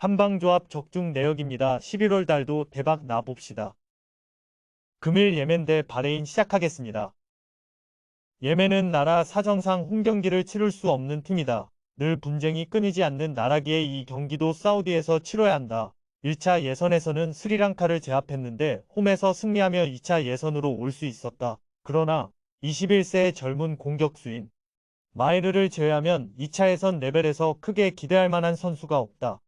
한방조합 적중 내역입니다. 11월 달도 대박 나봅시다. 금일 예멘 대 바레인 시작하겠습니다. 예멘은 나라 사정상 홈경기를 치를 수 없는 팀이다. 늘 분쟁이 끊이지 않는 나라기에 이 경기도 사우디에서 치러야 한다. 1차 예선에서는 스리랑카를 제압했는데 홈에서 승리하며 2차 예선으로 올 수 있었다. 그러나 21세의 젊은 공격수인 마이르를 제외하면 2차 예선 레벨에서 크게 기대할 만한 선수가 없다.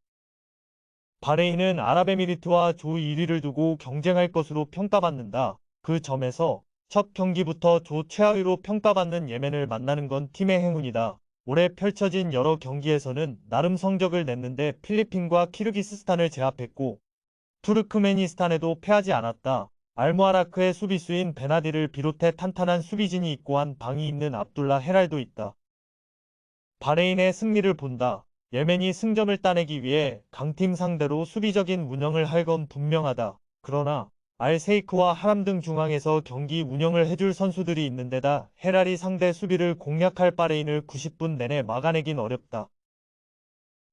바레인은 아랍에미리트와 조 1위를 두고 경쟁할 것으로 평가받는다. 그 점에서 첫 경기부터 조 최하위로 평가받는 예멘을 만나는 건 팀의 행운이다. 올해 펼쳐진 여러 경기에서는 나름 성적을 냈는데 필리핀과 키르기스스탄을 제압했고 투르크메니스탄에도 패하지 않았다. 알무아라크의 수비수인 베나디를 비롯해 탄탄한 수비진이 있고 한 방이 있는 압둘라 헤랄도 있다. 바레인의 승리를 본다. 예멘이 승점을 따내기 위해 강팀 상대로 수비적인 운영을 할 건 분명하다. 그러나 알세이크와 하람 등 중앙에서 경기 운영을 해줄 선수들이 있는 데다 헤랄이 상대 수비를 공략할 바레인을 90분 내내 막아내긴 어렵다.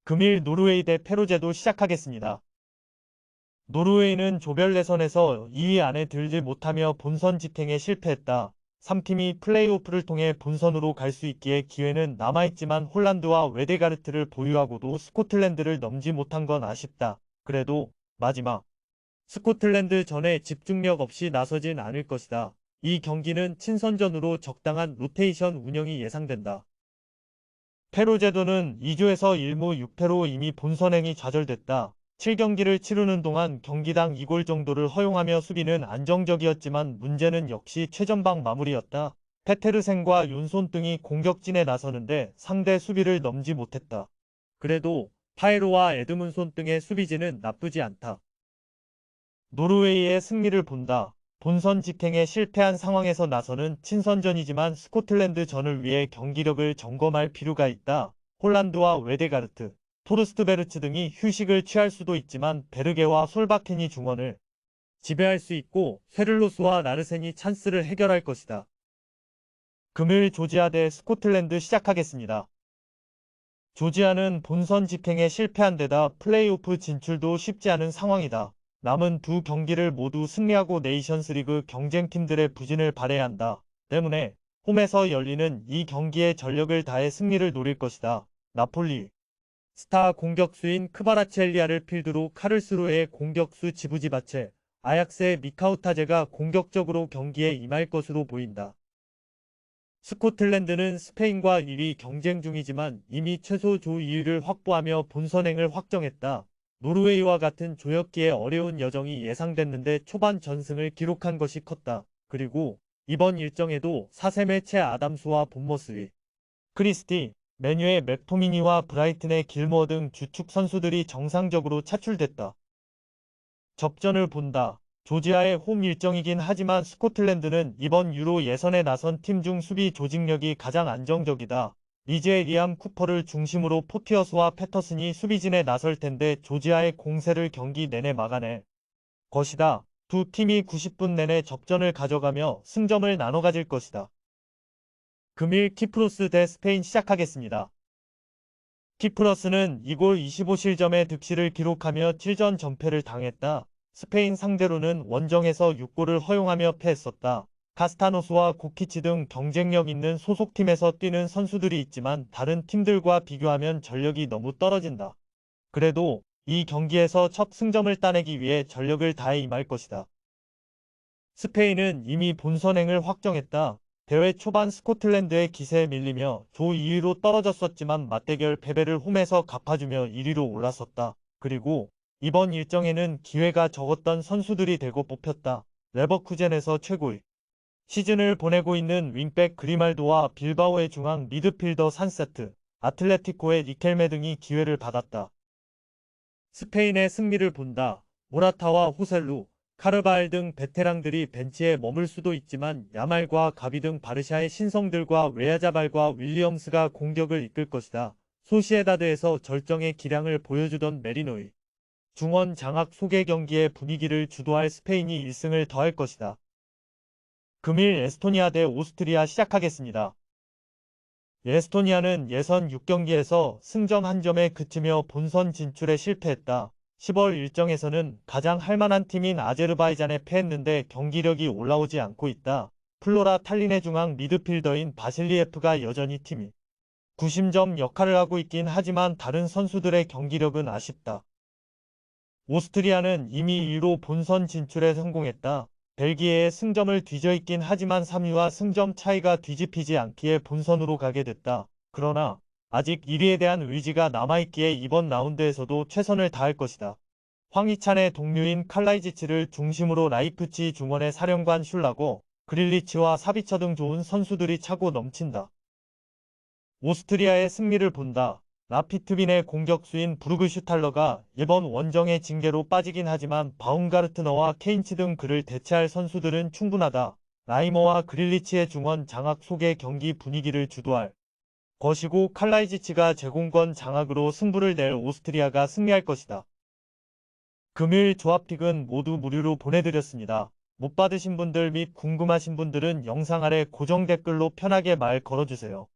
금일 노르웨이 대 페루제도 시작하겠습니다. 노르웨이는 조별 예선에서 2위 안에 들지 못하며 본선 직행에 실패했다. 3팀이 플레이오프를 통해 본선으로 갈 수 있기에 기회는 남아있지만 홀란드와 웨데가르트를 보유하고도 스코틀랜드를 넘지 못한 건 아쉽다. 그래도 마지막 스코틀랜드 전에 집중력 없이 나서진 않을 것이다. 이 경기는 친선전으로 적당한 로테이션 운영이 예상된다. 페루 제도는 2조에서 1무 6패로 이미 본선행이 좌절됐다. 7경기를 치르는 동안 경기당 2골 정도를 허용하며 수비는 안정적이었지만 문제는 역시 최전방 마무리였다. 페테르센과 윤손 등이 공격진에 나서는데 상대 수비를 넘지 못했다. 그래도 파에로와 에드문손 등의 수비진은 나쁘지 않다. 노르웨이의 승리를 본다. 본선 직행에 실패한 상황에서 나서는 친선전이지만 스코틀랜드전을 위해 경기력을 점검할 필요가 있다. 홀란드와 웨데가르트, 포르스트베르츠 등이 휴식을 취할 수도 있지만 베르게와 솔바켄이 중원을 지배할 수 있고 쉐를로스와 나르센이 찬스를 해결할 것이다. 금일 조지아 대 스코틀랜드 시작하겠습니다. 조지아는 본선 직행에 실패한 데다 플레이오프 진출도 쉽지 않은 상황이다. 남은 두 경기를 모두 승리하고 네이션스리그 경쟁팀들의 부진을 발해야 한다. 때문에 홈에서 열리는 이 경기에 전력을 다해 승리를 노릴 것이다. 나폴리 스타 공격수인 크바라첼리아를 필두로 카를스루의 공격수 지부지바체, 아약스의 미카우타제가 공격적으로 경기에 임할 것으로 보인다. 스코틀랜드는 스페인과 1위 경쟁 중이지만 이미 최소 조 2위를 확보하며 본선행을 확정했다. 노르웨이와 같은 조였기에 어려운 여정이 예상됐는데 초반 전승을 기록한 것이 컸다. 그리고 이번 일정에도 사셈의 채 아담스와 본머스위, 크리스티, 맨유의 맥토미니와 브라이튼의 길모어 등 주축 선수들이 정상적으로 차출됐다. 접전을 본다. 조지아의 홈 일정이긴 하지만 스코틀랜드는 이번 유로 예선에 나선 팀 중 수비 조직력이 가장 안정적이다. 리즈의 리암 쿠퍼를 중심으로 포티어스와 패터슨이 수비진에 나설 텐데 조지아의 공세를 경기 내내 막아낼 것이다. 두 팀이 90분 내내 접전을 가져가며 승점을 나눠 가질 것이다. 금일 키프로스 대 스페인 시작하겠습니다. 키프러스는 2골 25실점의 득실을 기록하며 7전 전패를 당했다. 스페인 상대로는 원정에서 6골을 허용하며 패했었다. 카스타노스와 고키치 등 경쟁력 있는 소속팀에서 뛰는 선수들이 있지만 다른 팀들과 비교하면 전력이 너무 떨어진다. 그래도 이 경기에서 첫 승점을 따내기 위해 전력을 다해 임할 것이다. 스페인은 이미 본선행을 확정했다. 대회 초반 스코틀랜드의 기세에 밀리며 조 2위로 떨어졌었지만 맞대결 패배를 홈에서 갚아주며 1위로 올라섰다. 그리고 이번 일정에는 기회가 적었던 선수들이 대거 뽑혔다. 레버쿠젠에서 최고의 시즌을 보내고 있는 윙백 그리말도와 빌바오의 중앙 미드필더 산세트, 아틀레티코의 리켈메 등이 기회를 받았다. 스페인의 승리를 본다. 모라타와 호셀루, 카르바알 등 베테랑들이 벤치에 머물 수도 있지만 야말과 가비 등 바르샤의 신성들과 웨야자발과 윌리엄스가 공격을 이끌 것이다. 소시에다드에서 절정의 기량을 보여주던 메리노의 중원 장악 소개 경기의 분위기를 주도할 스페인이 1승을 더할 것이다. 금일 에스토니아 대 오스트리아 시작하겠습니다. 에스토니아는 예선 6경기에서 승점 1점에 그치며 본선 진출에 실패했다. 10월 일정에서는 가장 할만한 팀인 아제르바이잔에 패했는데 경기력이 올라오지 않고 있다. 플로라 탈린의 중앙 미드필더인 바실리에프가 여전히 팀이 구심점 역할을 하고 있긴 하지만 다른 선수들의 경기력은 아쉽다. 오스트리아는 이미 1로 본선 진출에 성공했다. 벨기에의 승점을 뒤져있긴 하지만 3위와 승점 차이가 뒤집히지 않기에 본선으로 가게 됐다. 그러나 아직 1위에 대한 의지가 남아있기에 이번 라운드에서도 최선을 다할 것이다. 황희찬의 동료인 칼라이지치를 중심으로 라이프치 중원의 사령관 슐라고 그릴리치와 사비처 등 좋은 선수들이 차고 넘친다. 오스트리아의 승리를 본다. 라피트빈의 공격수인 부르그슈탈러가 이번 원정의 징계로 빠지긴 하지만 바움가르트너와 케인치 등 그를 대체할 선수들은 충분하다. 라이머와 그릴리치의 중원 장악 속의 경기 분위기를 주도할 것이고 칼라이지치가 제공권 장악으로 승부를 낼 오스트리아가 승리할 것이다. 금요일 조합픽은 모두 무료로 보내드렸습니다. 못 받으신 분들 및 궁금하신 분들은 영상 아래 고정 댓글로 편하게 말 걸어주세요.